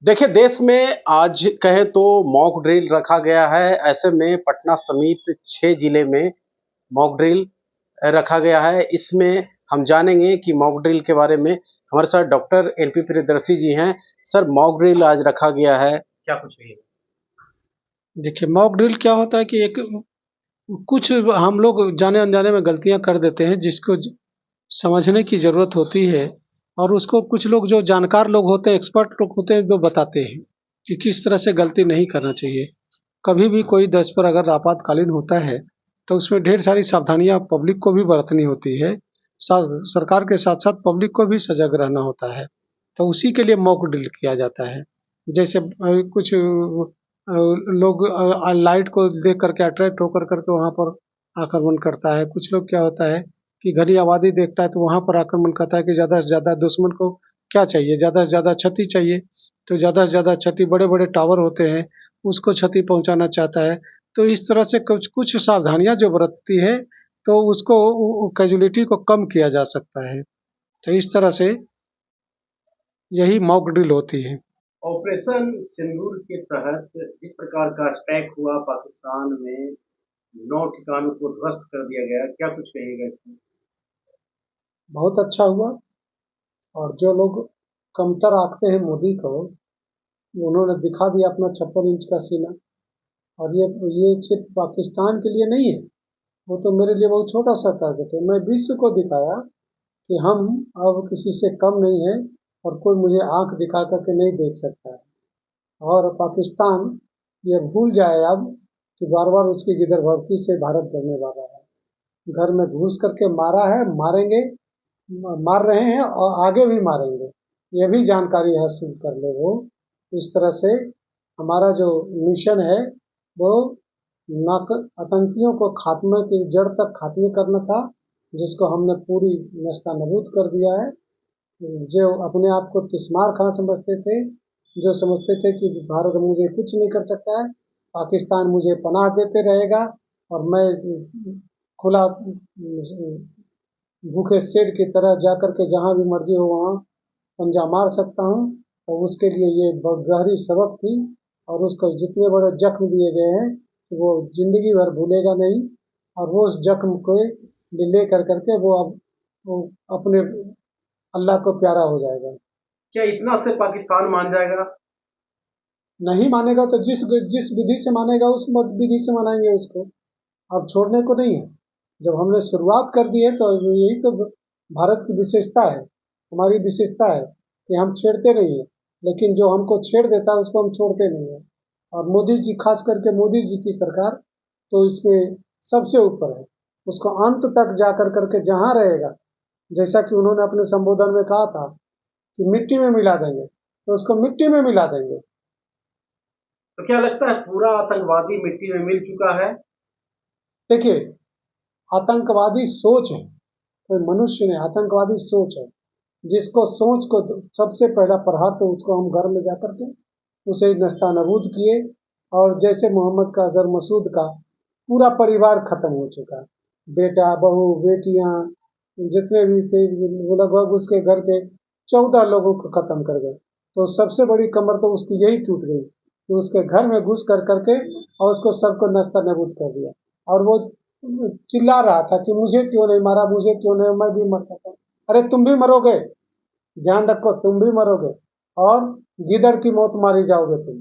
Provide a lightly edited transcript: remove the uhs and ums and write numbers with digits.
देखिए, देश में आज कहें तो मॉक ड्रिल रखा गया है। ऐसे में पटना समेत 6 जिले में मॉक ड्रिल रखा गया है। इसमें हम जानेंगे कि मॉक ड्रिल के बारे में। हमारे साथ डॉक्टर एनपी प्रियदर्शी जी हैं। सर, मॉक ड्रिल आज रखा गया है, क्या कुछ कहिए? देखिए, मॉक ड्रिल क्या होता है कि एक कुछ हम लोग जाने अनजाने में गलतियां कर देते हैं जिसको समझने की जरूरत होती है। और उसको कुछ लोग जो जानकार लोग होते हैं, एक्सपर्ट लोग होते हैं, वो बताते हैं कि किस तरह से गलती नहीं करना चाहिए। कभी भी कोई देश पर अगर आपातकालीन होता है तो उसमें ढेर सारी सावधानियां पब्लिक को भी बरतनी होती है। सरकार के साथ साथ पब्लिक को भी सजग रहना होता है। तो उसी के लिए मॉक ड्रिल किया जाता है। जैसे कुछ लोग लाइट को देख करके अट्रैक्ट होकर करके वहां पर आक्रमण करता है। कुछ लोग क्या होता है कि घनी आबादी देखता है तो वहां पर आक्रमण करता है कि ज्यादा से ज्यादा दुश्मन को क्या चाहिए, ज्यादा से ज्यादा क्षति चाहिए। तो ज्यादा से ज्यादा क्षति, बड़े बड़े टावर होते हैं उसको क्षति पहुंचाना चाहता है। तो इस तरह से कुछ कुछ सावधानियां जो बरतती है तो उसको कैजुअलिटी को कम किया जा सकता है। तो इस तरह से यही मॉक ड्रिल होती है। ऑपरेशन सिंदूर के तहत जिस प्रकार का अटैक हुआ पाकिस्तान में, 9 ठिकानों को ध्वस्त कर दिया गया, क्या कुछ कहिएगा इसमें? बहुत अच्छा हुआ। और जो लोग कमतर आंकते हैं मोदी को, उन्होंने दिखा दिया अपना 56 इंच का सीना। और ये सिर्फ पाकिस्तान के लिए नहीं है, वो तो मेरे लिए बहुत छोटा सा टारगेट है। मैं विश्व को दिखाया कि हम अब किसी से कम नहीं है और कोई मुझे आंख दिखा करके नहीं देख सकता है। और पाकिस्तान ये भूल जाए अब कि बार बार उसकी गिरदभर्ती से भारत डरने वाला है। घर में घुस करके मारा है, मारेंगे, मार रहे हैं और आगे भी मारेंगे। ये भी जानकारी हासिल कर ले वो। इस तरह से हमारा जो मिशन है वो आतंकियों को खात्मे की जड़ तक खात्मे करना था, जिसको हमने पूरी नस्तानाबूद कर दिया है। जो अपने आप को तिस्मार खां समझते थे, जो समझते थे कि भारत मुझे कुछ नहीं कर सकता है, पाकिस्तान मुझे पनाह देते रहेगा और मैं खुला भूखे शेर की तरह जाकर के जहां भी मर्जी हो वहां पंजा मार सकता हूँ। तो उसके लिए ये बहुत गहरी सबक थी। और उसको जितने बड़े जख्म दिए गए हैं वो जिंदगी भर भूलेगा नहीं। और वो उस जख्म को ले कर करके वो अपने अल्लाह को प्यारा हो जाएगा। क्या इतना से पाकिस्तान मान जाएगा? नहीं मानेगा तो जिस जिस विधि से मानेगा उस विधि से मनाएंगे उसको। अब छोड़ने को नहीं है। जब हमने शुरुआत कर दी है तो यही तो भारत की विशेषता है, हमारी विशेषता है कि हम छेड़ते नहीं है। लेकिन जो हमको छेड़ देता है उसको हम छोड़ते नहीं है। और मोदी जी, खास करके मोदी जी की सरकार तो इसमें सबसे ऊपर है। उसको अंत तक जा कर करके जहां रहेगा, जैसा कि उन्होंने अपने संबोधन में कहा था कि मिट्टी में मिला देंगे, तो उसको मिट्टी में मिला देंगे। तो क्या लगता है पूरा आतंकवादी मिट्टी में मिल चुका है? देखिए, आतंकवादी सोच है, कोई मनुष्य नहीं, आतंकवादी सोच है। जिसको सोच को सबसे पहला प्रहार तो उसको हम घर में जाकर के उसे नस्तानबूद किए। और जैसे मोहम्मद का अजहर मसूद का पूरा परिवार खत्म हो चुका है। बेटा, बहू, बेटियां जितने भी थे वो लगभग उसके घर के 14 लोगों को खत्म कर गए। तो सबसे बड़ी कमर तो उसकी यही टूट गई कि उसके घर में घुस कर करके और उसको सबको नस्ता नबूद कर दिया। और वो चिल्ला रहा था कि मुझे क्यों नहीं मारा, मुझे क्यों नहीं, मैं भी मर सकता हूँ। अरे तुम भी मरोगे, ध्यान रखो, तुम भी मरोगे। और गिदड़ की मौत मारी जाओगे तुम।